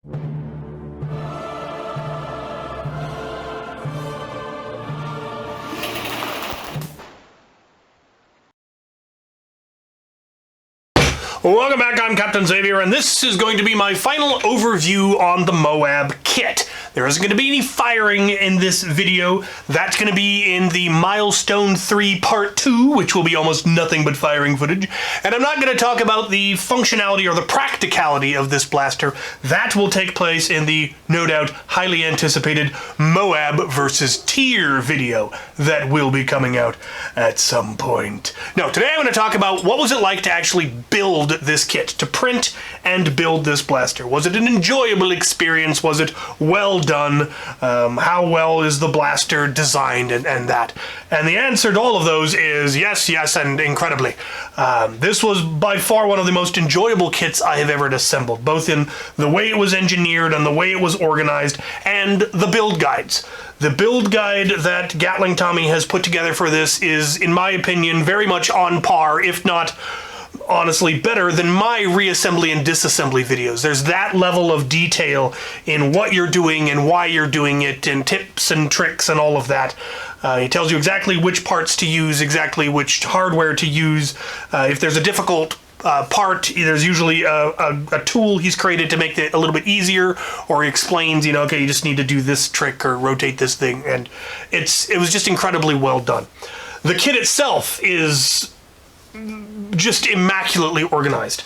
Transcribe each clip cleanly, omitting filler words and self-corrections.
Welcome back, I'm Captain Xavier, and this is going to be my final overview on the Moab kit. There isn't going to be any firing in this video. That's going to be in the Milestone 3 Part 2, which will be almost nothing but firing footage. And I'm not going to talk about the functionality or the practicality of this blaster. That will take place in the, no doubt, highly anticipated Moab versus Tyr video that will be coming out at some point. No, today I'm going to talk about what was it like to actually build this kit, to print and build this blaster. Was it an enjoyable experience? Was it well done? How well is the blaster designed and that? And the answer to all of those is yes, yes, and incredibly. This was by far one of the most enjoyable kits I have ever assembled, both in the way it was engineered and the way it was organized, and the build guides. The build guide that Gatling Tommy has put together for this is, in my opinion, very much on par, if not honestly better than my reassembly and disassembly videos. There's that level of detail in what you're doing and why you're doing it, and tips and tricks and all of that. He tells you exactly which parts to use, exactly which hardware to use. If there's a difficult part, there's usually a tool he's created to make it a little bit easier, or he explains, you know, okay, you just need to do this trick or rotate this thing, and it was just incredibly well done. The kit itself is just immaculately organized.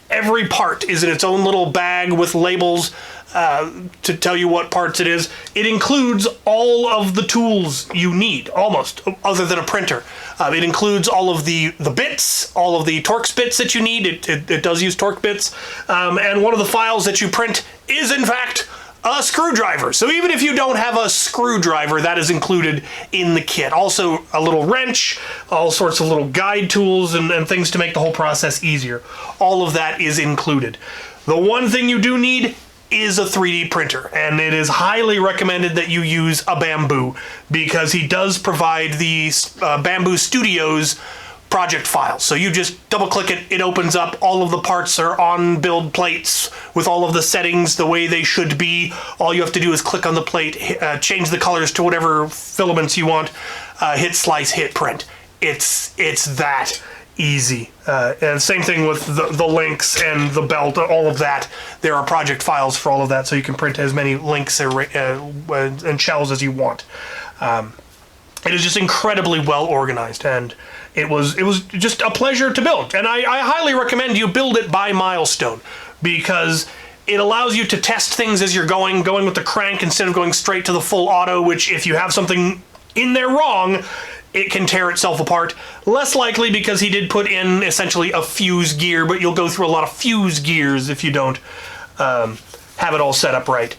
Every part is in its own little bag with labels to tell you what parts it is. It includes all of the tools you need, almost, other than a printer. It includes all of the bits, all of the Torx bits that you need. It does use Torx bits. And one of the files that you print is, in fact, a screwdriver. So even if you don't have a screwdriver, that is included in the kit. Also a little wrench, all sorts of little guide tools and things to make the whole process easier. All of that is included. The one thing you do need is a 3D printer, and it is highly recommended that you use a Bamboo, because he does provide the Bamboo Studios project file. So you just double click it, it opens up, all of the parts are on build plates with all of the settings the way they should be. All you have to do is click on the plate, change the colors to whatever filaments you want, hit slice, hit print. It's that easy. And same thing with the links and the belt, all of that. There are project files for all of that, so you can print as many links and shells as you want. It is just incredibly well organized, and it was just a pleasure to build. And I highly recommend you build it by milestone, because it allows you to test things as you're going with the crank instead of going straight to the full auto, which if you have something in there wrong, it can tear itself apart. Less likely, because he did put in essentially a fuse gear, but you'll go through a lot of fuse gears if you don't have it all set up right.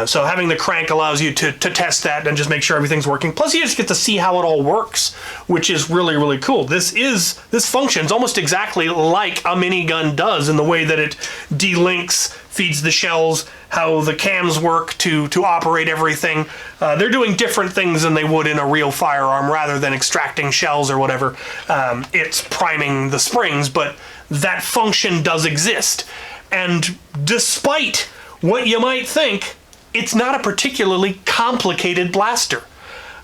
So having the crank allows you to test that and just make sure everything's working. Plus you just get to see how it all works, which is really, really cool. This functions almost exactly like a minigun does in the way that it delinks, feeds the shells, how the cams work to operate everything. They're doing different things than they would in a real firearm. Rather than extracting shells or whatever, it's priming the springs, but that function does exist. And despite what you might think, it's not a particularly complicated blaster.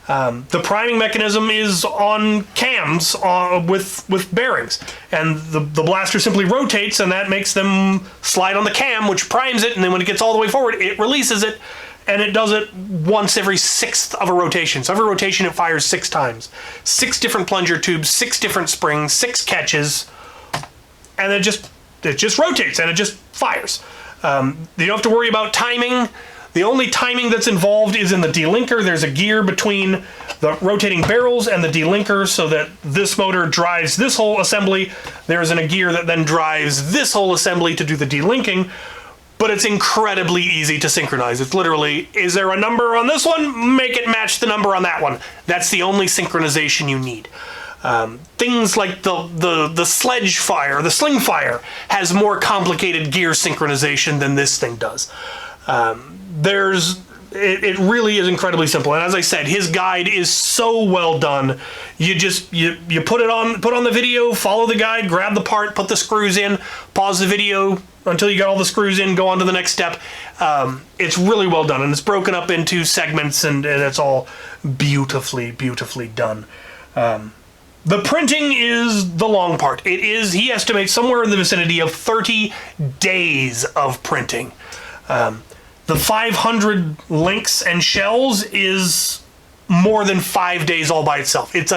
The priming mechanism is on cams with bearings, and the blaster simply rotates, and that makes them slide on the cam, which primes it, and then when it gets all the way forward, it releases it, and it does it once every 1/6 of a rotation. So every rotation it fires 6 times. 6 different plunger tubes, 6 different springs, 6 catches, and it just rotates, and it just fires. You don't have to worry about timing. The only timing that's involved is in the delinker. There's a gear between the rotating barrels and the delinker, so that this motor drives this whole assembly. There's a gear that then drives this whole assembly to do the delinking, but it's incredibly easy to synchronize. It's literally, is there a number on this one? Make it match the number on that one. That's the only synchronization you need. Things like the sledge fire, the sling fire, has more complicated gear synchronization than this thing does. It really is incredibly simple, and as I said, his guide is so well done. You put on the video, follow the guide, grab the part, put the screws in, pause the video, until you got all the screws in, go on to the next step. It's really well done, and it's broken up into segments, and it's all beautifully, beautifully done. The printing is the long part. He estimates somewhere in the vicinity of 30 days of printing. The 500 links and shells is more than 5 days all by itself. It's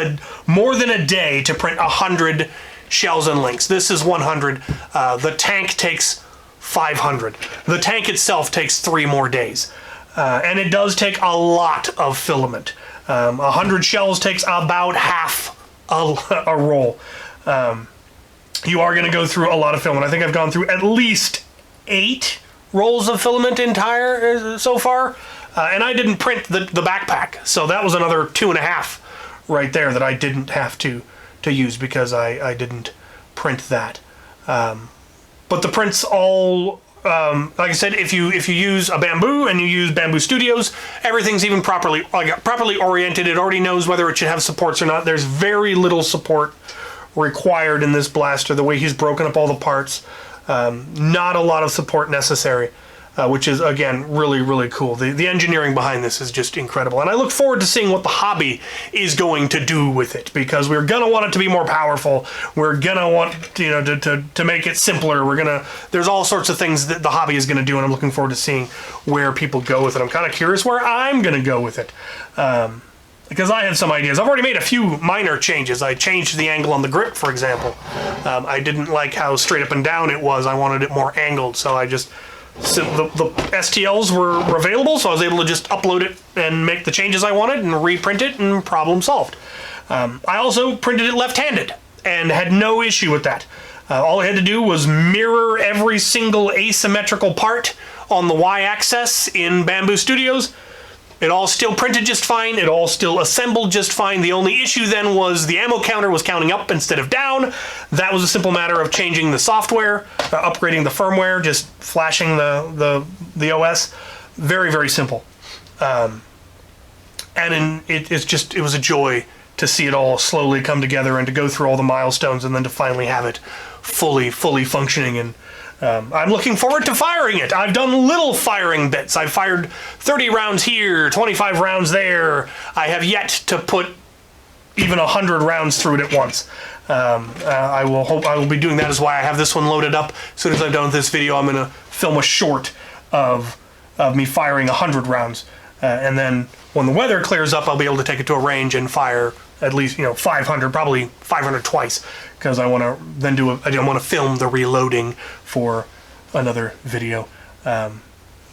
more than a day to print 100 shells and links. This is 100. The tank takes 500. The tank itself takes 3 more days. And it does take a lot of filament. 100 shells takes about half a roll. You are going to go through a lot of filament. I think I've gone through at least 8 rolls of filament entire so far. And I didn't print the backpack, so that was another 2.5 right there that I didn't have to use because I didn't print that. But the prints all, like I said, if you use a Bamboo and you use Bamboo Studios, everything's even properly oriented. It already knows whether it should have supports or not. There's very little support required in this blaster, the way he's broken up all the parts. Not a lot of support necessary. Which is, again, really, really cool. The engineering behind this is just incredible. And I look forward to seeing what the hobby is going to do with it, because we're going to want it to be more powerful. We're going to want, to make it simpler. There's all sorts of things that the hobby is going to do, and I'm looking forward to seeing where people go with it. I'm kind of curious where I'm going to go with it. Because I have some ideas. I've already made a few minor changes. I changed the angle on the grip, for example. I didn't like how straight up and down it was. I wanted it more angled, so the STLs were available, so I was able to just upload it and make the changes I wanted and reprint it, and problem solved. I also printed it left-handed and had no issue with that. All I had to do was mirror every single asymmetrical part on the Y-axis in Bamboo Studios. It all still printed just fine. It all still assembled just fine. The only issue then was the ammo counter was counting up instead of down. That was a simple matter of changing the software, upgrading the firmware, just flashing the OS. Very, very simple. It was a joy to see it all slowly come together and to go through all the milestones and then to finally have it fully functioning. And I'm looking forward to firing it. I've done little firing bits. I've fired 30 rounds here, 25 rounds there. I have yet to put even 100 rounds through it at once. I will be doing that. Is why I have this one loaded up. As soon as I'm done with this video, I'm going to film a short of me firing 100 rounds. And then when the weather clears up, I'll be able to take it to a range and fire at least 500, probably 500 twice, because I want to then I want to film the reloading for another video. But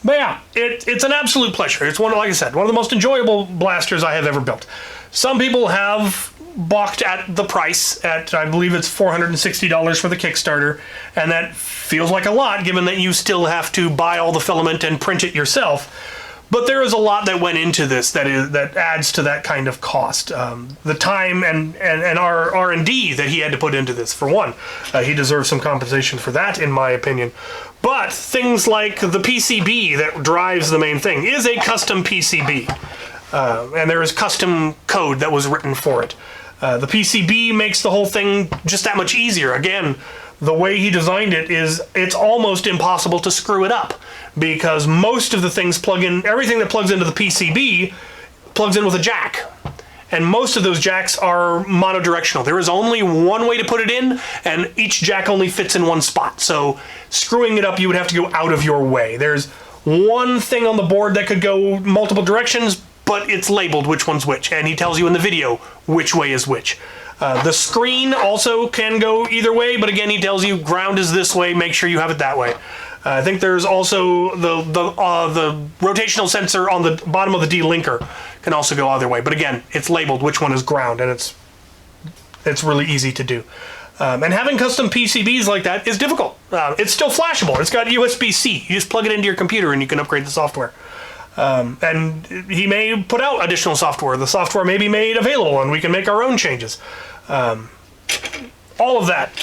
yeah, it's an absolute pleasure. It's like I said, one of the most enjoyable blasters I have ever built. Some people have balked at the price at, I believe it's $460 for the Kickstarter, and that feels like a lot given that you still have to buy all the filament and print it yourself. But there is a lot that went into this that adds to that kind of cost. The time and our R&D that he had to put into this, for one. He deserves some compensation for that, in my opinion. But things like the PCB that drives the main thing is a custom PCB. And there is custom code that was written for it. The PCB makes the whole thing just that much easier. Again, the way he designed it it's almost impossible to screw it up, because most of the things everything that plugs into the PCB plugs in with a jack. And most of those jacks are monodirectional. There is only one way to put it in, and each jack only fits in one spot. So screwing it up, you would have to go out of your way. There's one thing on the board that could go multiple directions, but it's labeled which one's which, and he tells you in the video which way is which. The screen also can go either way, but again, he tells you ground is this way, make sure you have it that way. I think there's also the rotational sensor on the bottom of the D-linker can also go either way, but again, it's labeled which one is ground, and it's really easy to do. And having custom PCBs like that is difficult. It's still flashable. It's got USB-C. You just plug it into your computer and you can upgrade the software. And he may put out additional software. The software may be made available and we can make our own changes. All of that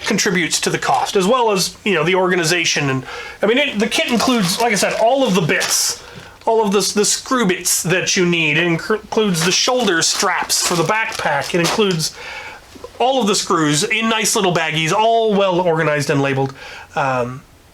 contributes to the cost, as well as the organization. And I mean, the kit includes, like I said, all of the bits, all of the screw bits that you need. It includes the shoulder straps for the backpack. It includes all of the screws in nice little baggies, all well organized and labeled.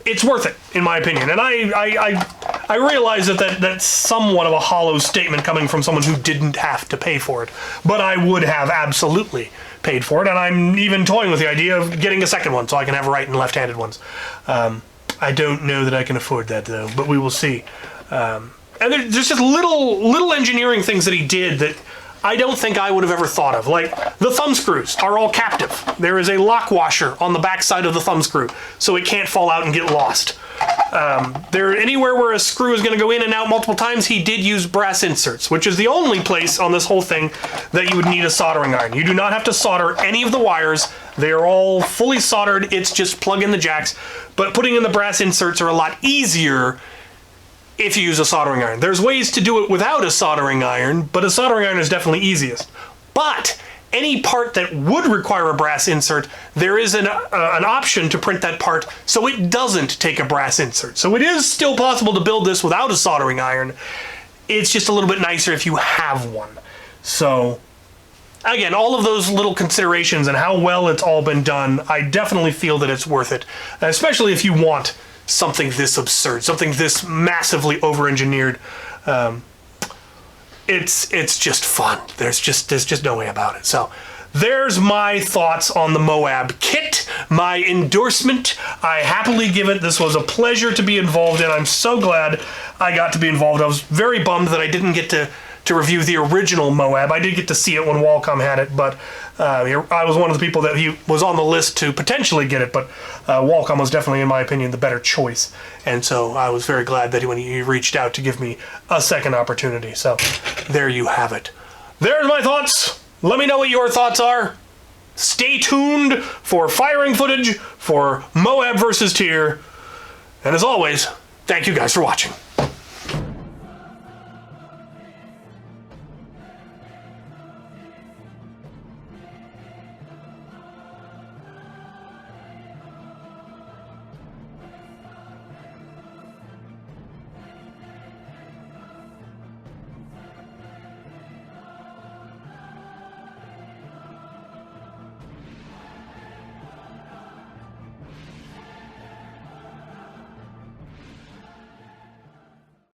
it's worth it, in my opinion. And I realize that's somewhat of a hollow statement coming from someone who didn't have to pay for it. But I would have absolutely paid for it, and I'm even toying with the idea of getting a second one so I can have right and left-handed ones. I don't know that I can afford that, though, but we will see. And there's just little engineering things that he did that I don't think I would have ever thought of. Like, the thumb screws are all captive. There is a lock washer on the back side of the thumb screw, so it can't fall out and get lost. Anywhere where a screw is going to go in and out multiple times, he did use brass inserts, which is the only place on this whole thing that you would need a soldering iron. You do not have to solder any of the wires. They are all fully soldered. It's just plug in the jacks. But putting in the brass inserts are a lot easier if you use a soldering iron. There's ways to do it without a soldering iron, but a soldering iron is definitely easiest. But any part that would require a brass insert, there is an option to print that part so it doesn't take a brass insert. So it is still possible to build this without a soldering iron. It's just a little bit nicer if you have one. So again, all of those little considerations and how well it's all been done, I definitely feel that it's worth it, especially if you want something this absurd, something this massively over-engineered. It's just fun. There's just no way about it. So there's my thoughts on the Moab kit, my endorsement. I happily give it. This was a pleasure to be involved in. I'm so glad I got to be involved. I was very bummed that I didn't get to review the original Moab. I did get to see it when Wacom had it, but I was one of the people that he was on the list to potentially get it, but Wacom was definitely, in my opinion, the better choice. And so I was very glad that when he reached out to give me a second opportunity. So there you have it. There's my thoughts. Let me know what your thoughts are. Stay tuned for firing footage for Moab versus Tyr. And as always, thank you guys for watching.